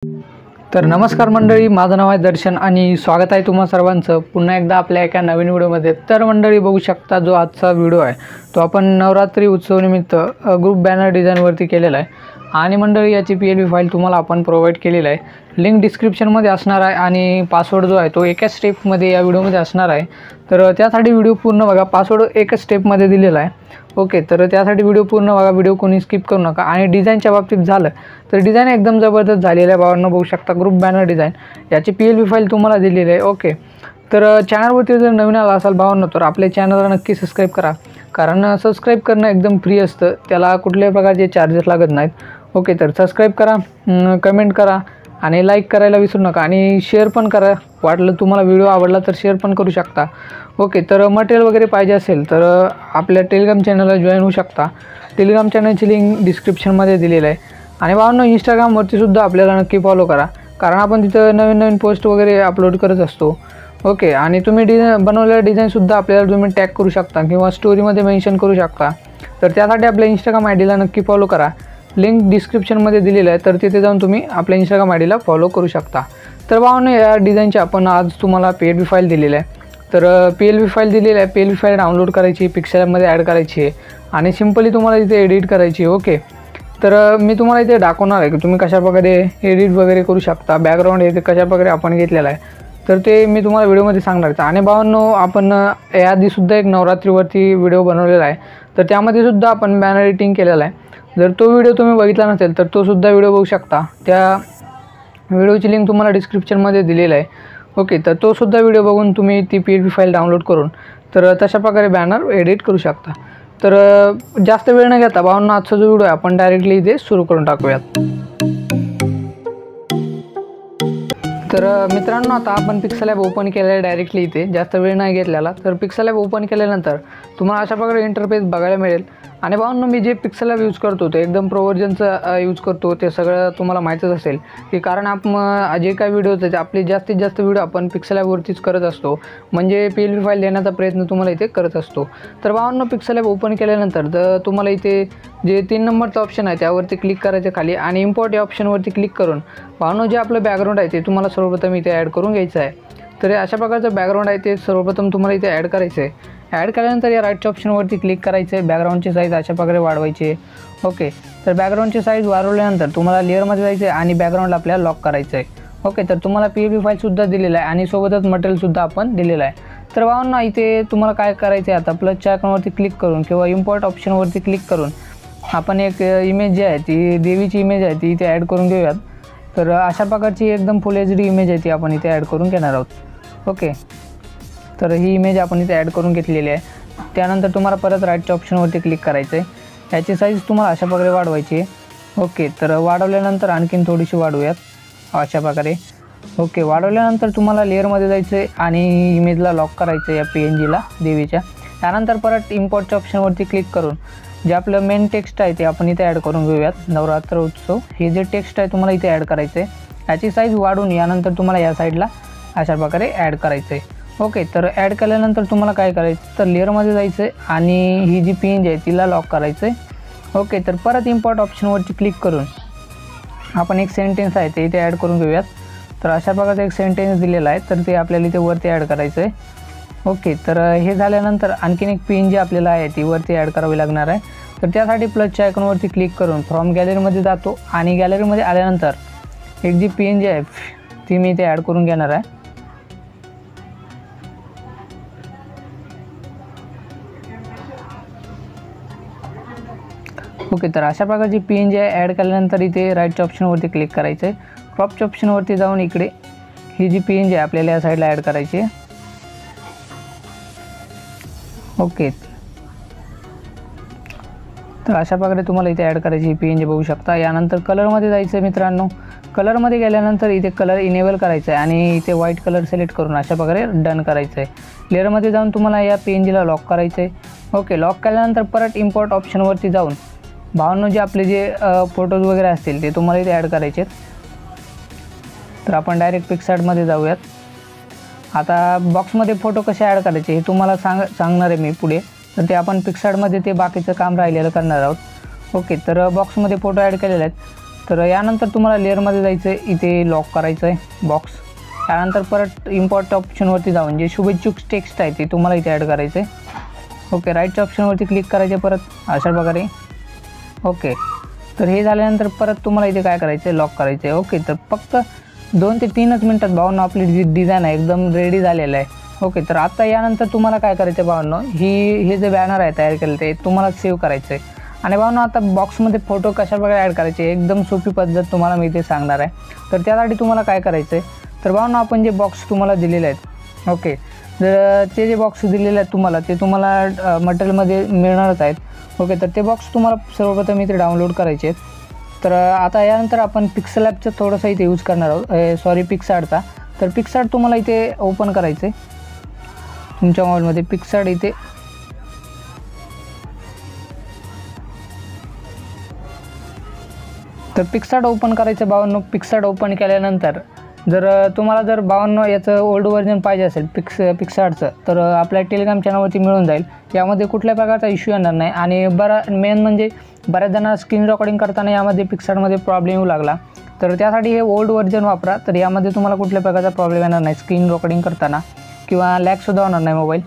तर नमस्कार मंडळी, माझं नाव आहे दर्शन आणि स्वागत आहे तुम्हा सर्वांचं पुन्हा एकदा आपल्या एका नवीन व्हिडिओमध्ये। तर मंडळी बघू शकता जो आजचा व्हिडिओ आहे तो आपण नवरात्री उत्सव निमित्त ग्रुप बॅनर डिझाईनवरती केलेला आहे आणि मंडळी याची PLB फाईल तुम्हाला आपण प्रोव्हाइड केलेली आहे। लिंक डिस्क्रिप्शनमध्ये असणार आहे आणि पासवर्ड जो आहे तो एकाच स्टेपमध्ये या व्हिडिओमध्ये असणार आहे। तर त्यासाठी व्हिडिओ पूर्ण बघा, पासवर्ड एकच स्टेपमध्ये दिलेला आहे। ओके, तर त्यासाठी व्हिडिओ पूर्ण बघा, व्हिडिओ कोणी स्किप करू नका। आणि डिझाईनच्या बाबतीत झालं तर डिझाईन एकदम जबरदस्त झालेलं आहे भावांनो, बघू शकता ग्रुप बॅनर डिझाईन याची PLB फाईल तुम्हाला दिलेली आहे। ओके, तर चॅनलवरती जर नवीन आला असाल भावांनो तर आपल्या चॅनलला नक्की सबस्क्राईब करा, कारण सबस्क्राईब करणं एकदम फ्री असतं, त्याला कुठल्याही प्रकारचे चार्जेस लागत नाहीत। ओके, तर सबस्क्राईब करा, कमेंट करा आणि लाईक करायला विसरू नका आणि शेअर पण करा, वाटलं तुम्हाला व्हिडिओ आवडला तर शेअर पण करू शकता। ओके, तर मटेरियल वगैरे पाहिजे असेल तर आपल्या टेलिग्राम चॅनलला जॉईन होऊ शकता। टेलिग्राम चॅनलची लिंक डिस्क्रिप्शनमध्ये दिलेली आहे। आणि भावांनो इंस्टाग्रामवरती सुद्धा आपल्याला नक्की फॉलो करा, कारण आपण तिथं नवीन नवीन पोस्ट वगैरे अपलोड करत असतो। ओके, आणि तुम्ही बनवलेलं डिझाईनसुद्धा आपल्याला तुम्ही टॅग करू शकता किंवा स्टोरीमध्ये मेन्शन करू शकता। तर त्यासाठी आपल्या इंस्टाग्राम आयडीला नक्की फॉलो करा, लिंक डिस्क्रिप्शनमध्ये दिलेलं आहे, तर तिथे जाऊन तुम्ही आपल्या इंस्टाग्राम आयडीला फॉलो करू शकता। तर भावांनो या डिझाईनची आपण आज तुम्हाला PLB फाईल दिलेली आहे। तर PLB फाईल दिलेली आहे, PLB फाईल डाउनलोड करायची, पिक्सलमध्ये ॲड करायची आहे आणि सिम्पली तुम्हाला इथे एडिट करायची। ओके, तर मी तुम्हाला इथे दाखवणार आहे की तुम्ही कशाप्रकारे एडिट वगैरे करू शकता, बॅकग्राऊंड हे कशाप्रकारे आपण घेतलेलं आहे, तर ते मी तुम्हाला व्हिडिओमध्ये सांगणार आहे। आणि भावांनो आपण याआधीसुद्धा एक नवरात्रीवरती व्हिडिओ बनवलेला आहे, तर त्यामध्ये सुद्धा आपण बॅनर एडिटिंग केलेलं आहे। जर तो व्हिडिओ तुम्ही बघितला नसेल तर तो सुद्धा व्हिडिओ बघू शकता, त्या व्हिडिओची लिंक तुम्हाला डिस्क्रिप्शनमध्ये दिलेली आहे। ओके, तर तो सुद्धा व्हिडिओ बघून तुम्ही ती PLB फाईल डाउनलोड करून तर तशा प्रकारे बॅनर एडिट करू शकता। तर जास्त वेळ न घेता भावांनो आजचा जो व्हिडिओ आहे आपण डायरेक्टली इथे सुरू करून टाकूयात। तर मित्रांनो आता आपण पिक्सलॅब ओपन केलेलं आहे डायरेक्टली इथे, जास्त वेळ नाही घेतलेला। तर पिक्सलॅब ओपन केल्यानंतर तुम्हाला अशा प्रकारे इंटरफेस बघायला मिळेल। आणि भावांनो मी जे पिक्सलॅब यूज करतो ते एकदम प्रो व्हर्जनचं यूज करतो, ते सगळं तुम्हाला माहीतच असेल की कारण आपण जे काही व्हिडिओज आहेत आपले जास्तीत जास्त व्हिडिओ आपण पिक्सलॅबवरतीच करत असतो, म्हणजे PLB फाईल देण्याचा प्रयत्न तुम्हाला इथे करत असतो। तर भावांनो पिक्सलॅब ओपन केल्यानंतर तर तुम्हाला इथे जे 3 नंबरचं ऑप्शन आहे त्यावरती क्लिक करायचं खाली आणि इम्पोर्ट या ऑप्शनवरती क्लिक करून भावांनो जे आपलं बॅकग्राऊंड आहे ते तुम्हाला सर्वप्रथम इथे ॲड करून घ्यायचं आहे। तर अशा प्रकारचं बॅकग्राऊंड आहे ते सर्वप्रथम तुम्हाला इथे ॲड करायचं आहे। ॲड केल्यानंतर या राईटच्या ऑप्शनवरती क्लिक करायचं आहे, बॅकग्राऊंडची साईज अशा प्रकारे वाढवायची आहे। ओके, तर बॅकग्राऊंडची साईज वाढवल्यानंतर तुम्हाला लेअरमध्ये जायचं आहे आणि बॅकग्राऊंडला आपल्याला लॉक करायचं आहे। ओके, तर तुम्हाला PLB फाईलसुद्धा दिलेलं आहे आणि सोबतच मटेरियलसुद्धा आपण दिलेलं आहे। तर भावांनो इथे तुम्हाला काय करायचं आहे, आता प्लसच्या आयकॉनवरती क्लिक करून किंवा इम्पोर्ट ऑप्शनवरती क्लिक करून आपण एक इमेज जी आहे ती देवीची इमेज आहे ती इथे ॲड करून घेऊयात। तर अशा प्रकारची एकदम फुल HD इमेज आहे ती आपण इथे ॲड करून घेणार आहोत। ओके, तर ही इमेज आपण इथे ॲड करून घेतलेली आहे। त्यानंतर तुम्हाला परत राईटच्या ऑप्शनवरती क्लिक करायचं आहे, याची साईज तुम्हाला अशा प्रकारे वाढवायची आहे। ओके, तर वाढवल्यानंतर आणखीन थोडीशी वाढवूयात अशा प्रकारे। ओके, वाढवल्यानंतर तुम्हाला लेअरमध्ये जायचं आहे आणि इमेजला लॉक करायचं आहे या PNGला देवीच्या। त्यानंतर परत इम्पोर्टच्या ऑप्शनवरती क्लिक करून जे आपलं मेन टेक्स्ट आहे ते आपण इथे ॲड करून घेऊयात, नवरात्र उत्सव हे जे टेक्स्ट आहे तुम्हाला इथे ॲड करायचं आहे। याची साईज वाढून यानंतर तुम्हाला या साईडला अशा प्रकारे ॲड करायचं आहे। ओके, तर ॲड केल्यानंतर तुम्हाला काय करायचं तर लेअरमध्ये जायचं आहे आणि ही जी PNG आहे तिला लॉक करायचं आहे। ओके, तर परत इम्पोर्ट ऑप्शनवरती क्लिक करून आपण एक सेंटेन्स आहे ते इथे ॲड करून घेऊयात। तर अशा प्रकारचा एक सेंटेन्स दिलेला आहे, तर ते आपल्याला इथे वरती ॲड करायचं आहे। ओके, तर हे झाल्यानंतर आणखीन एक PNG आपल्याला आहे ती वरती ॲड करावी लागणार आहे। तर त्यासाठी प्लसच्या आयकॉनवरती क्लिक करून फ्रॉम गॅलरीमध्ये जातो आणि गॅलरीमध्ये आल्यानंतर एक जी PNG आहे ती मी इथे ॲड करून घेणार आहे। ओके, तर अशा प्रकारची PNG आहे ॲड केल्यानंतर इथे राईटच्या ऑप्शनवरती क्लिक करायचं आहे, क्रॉपच्या ऑप्शनवरती जाऊन इकडे ही जी PNG आहे आपल्याला या साईडला ॲड करायची आहे। ओके, तर अशा प्रकारे तुम्हाला इथे ॲड करायची PNG बघू शकता। यानंतर कलरमध्ये जायचं आहे मित्रांनो, कलरमध्ये गेल्यानंतर इथे कलर इनेबल करायचं आहे आणि इथे व्हाईट कलर सिलेक्ट करून अशा प्रकारे डन करायचं आहे। लेअरमध्ये जाऊन तुम्हाला या PNGला लॉक करायचं आहे। ओके, लॉक केल्यानंतर परत इम्पोर्ट ऑप्शनवरती जाऊन भावांनो जे आपले जे फोटोज वगैरे असतील ते तुम्हाला इथे ॲड करायचे आहेत। तर आपण डायरेक्ट पिक्सार्टमध्ये जाऊयात। आता बॉक्समध्ये फोटो कसे ॲड करायचे हे तुम्हाला सांगणार आहे मी पुढे, तर ते आपण पिक्सार्टमध्ये ते बाकीचं काम राहिलेलं करणार आहोत। ओके, तर बॉक्समध्ये फोटो ॲड केलेले आहेत तर यानंतर तुम्हाला लेअरमध्ये जायचं आहे, इथे लॉक करायचं आहे बॉक्स. त्यानंतर परत इम्पॉर्ट ऑप्शनवरती जाऊन जे शुभेच्छुक टेक्स्ट आहे ते तुम्हाला इथे ॲड करायचं आहे. ओके, राईटच्या ऑप्शनवरती क्लिक करायचे परत अशा प्रकारे. ओके, तर हे झाल्यानंतर परत तुम्हाला इथे काय करायचं आहे, लॉक करायचं आहे. ओके, तर फक्त 2 ते 3च मिनटात भावांनो आपली जी डिझाईन आहे एकदम रेडी झालेलं आहे. ओके, तर आता यानंतर तुम्हाला काय करायचं आहे भावांनो, हे जे बॅनर आहे तयार केलं ते तुम्हाला सेव्ह करायचं आहे. आणि भावांनो आता बॉक्समध्ये फोटो कशा प्रकारे ॲड करायचे एकदम सोपी पद्धत तुम्हाला मी इथे सांगणार आहे. तर त्यासाठी तुम्हाला काय करायचं आहे, तर भावांनो आपण जे बॉक्स तुम्हाला दिलेले आहेत, ओके, तर ते जे बॉक्स दिलेले आहेत तुम्हाला ते तुम्हाला मटेरियलमध्ये मिळणारच आहेत. ओके, तर ते बॉक्स तुम्हाला सर्वप्रथम इथे डाउनलोड करायचे आहेत. तर आता यानंतर आपण पिक्सलॅबचं थोडंसं इथे यूज करणार आहोत, पिक्सार्टचा. तर पिक्सार्ट तुम्हाला इथे ओपन करायचं आहे तुमच्या मोबाईलमध्ये. पिक्सार्ट इथे तर पिक्सार्ट ओपन करायचं भावांनो. पिक्सार्ट ओपन केल्यानंतर तुम्हाला भावांनो याचं ओल्ड व्हर्जन पाहिजे असेल पिक्सार्टचं, तर आपल्या टेलिग्राम चॅनलवरती मिळून जाईल. यामध्ये कुठल्या प्रकारचा इश्यू येणार नाही. आणि मेन म्हणजे बऱ्याच जणांना स्क्रीन रेकॉर्डिंग करताना यामध्ये पिक्सार्टमध्ये प्रॉब्लेम येऊ लागला, तर त्यासाठी हे ओल्ड व्हर्जन वापरा. तर यामध्ये तुम्हाला कुठल्या प्रकारचा प्रॉब्लेम येणार नाही स्क्रीन रेकॉर्डिंग करताना, किंवा लॅगसुद्धा होणार नाही मोबाईल.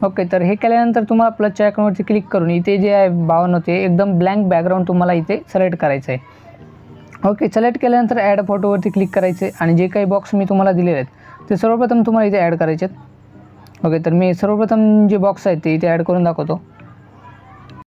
ओके, तर हे केल्यानंतर तुम्हाला प्लसच्या आयकॉनवरती क्लिक करून इथे जे आहे भावांनो ते एकदम ब्लँक बॅकग्राऊंड तुम्हाला इथे सिलेक्ट करायचं आहे. ओके, सिलेक्ट केल्यानंतर ॲड फोटोवरती क्लिक करायचे आणि जे काही बॉक्स मी तुम्हाला दिलेले आहेत ते सर्वप्रथम तुम्हाला इथे ॲड करायचे आहेत. ओके, तर मी सर्वप्रथम जे बॉक्स आहेत ते इथे ॲड करून दाखवतो.